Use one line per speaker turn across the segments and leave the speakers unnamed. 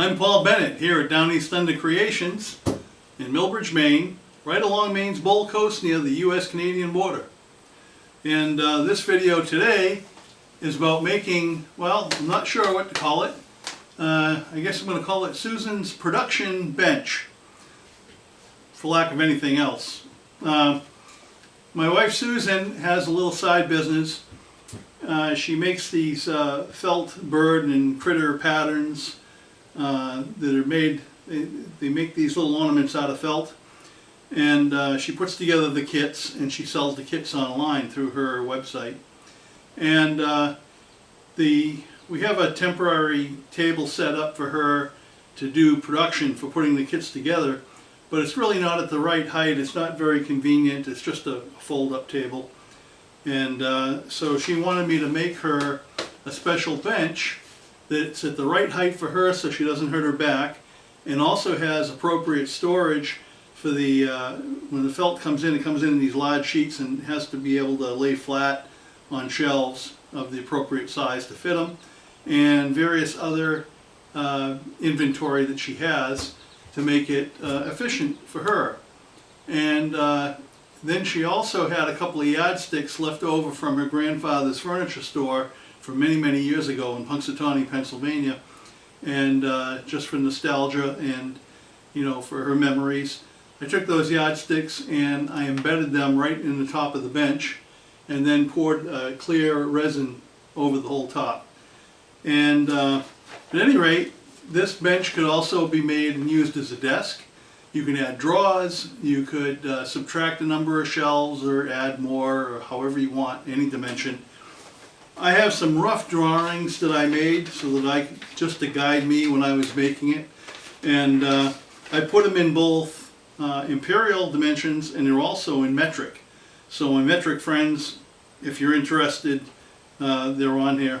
I'm Paul Bennett here at Downeast Thunder Creations in Millbridge, Maine, right along Maine's Bold Coast near the U.S.-Canadian border. And this video today is about making, well, I'm not sure what to call it. I guess I'm going to call it Susan's production bench, for lack of anything else. My wife Susan has a little side business. She makes these felt bird and critter patterns that are made, they make these little ornaments out of felt, and she puts together the kits and she sells the kits online through her website. And we have a temporary table set up for her to do production for putting the kits together, but it's really not at the right height. It's not very convenient. It's just a fold-up table. And so she wanted me to make her a special bench that's at the right height for her so she doesn't hurt her back, and also has appropriate storage for the, when the felt comes in, it comes in these large sheets and has to be able to lay flat on shelves of the appropriate size to fit them, and various other inventory that she has to make it efficient for her. And then she also had a couple of yardsticks left over from her grandfather's furniture store from many, many years ago in Punxsutawney, Pennsylvania, and just for nostalgia and, you know, for her memories. I took those yardsticks and I embedded them right in the top of the bench, and then poured clear resin over the whole top. And at any rate, this bench could also be made and used as a desk. You can add drawers, you could subtract a number of shelves or add more, or however you want, any dimension. I have some rough drawings that I made so that just to guide me when I was making it. And I put them in both imperial dimensions, and they're also in metric. So my metric friends, if you're interested, they're on here.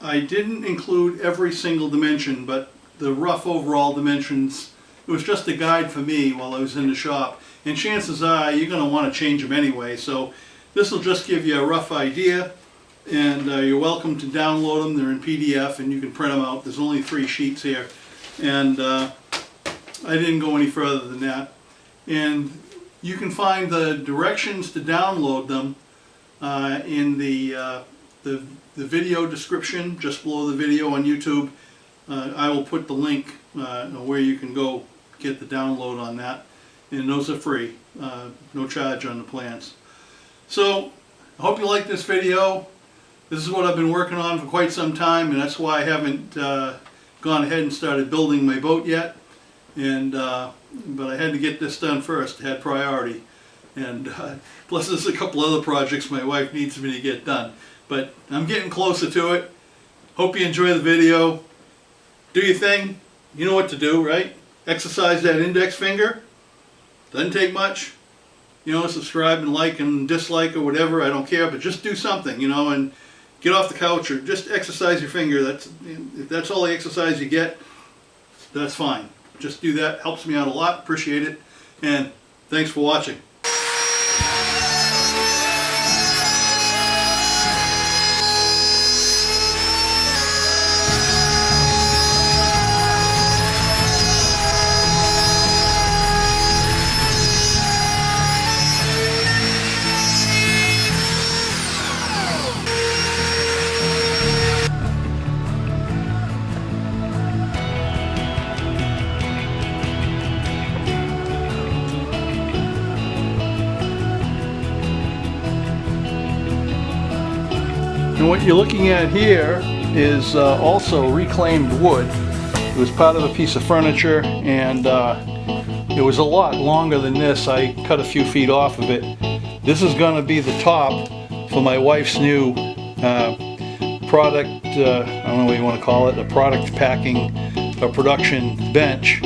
I didn't include every single dimension, but the rough overall dimensions, it was just a guide for me while I was in the shop. And chances are you're going to want to change them anyway. So this will just give you a rough idea, and you're welcome to download them. They're in PDF and you can print them out. There's only 3 sheets here. And I didn't go any further than that. And you can find the directions to download them in the video description just below the video on YouTube. I will put the link where you can go get the download on that, and those are free, no charge on the plans. So I hope you like this video. This is what I've been working on for quite some time, and that's why I haven't gone ahead and started building my boat yet. And but I had to get this done first. It had priority, and plus there's a couple other projects my wife needs me to get done. But I'm getting closer to it. Hope you enjoy the video. Do your thing. You know what to do, right? Exercise that index finger. Doesn't take much. You know, subscribe and like and dislike or whatever. I don't care, but just do something, you know, and get off the couch or just exercise your finger. If that's all the exercise you get, that's fine. Just do that. Helps me out a lot. Appreciate it. And thanks for watching. And what you're looking at here is also reclaimed wood. It was part of a piece of furniture, and it was a lot longer than this. I cut a few feet off of it. This is going to be the top for my wife's new product, I don't know what you want to call it, a product packing or production bench.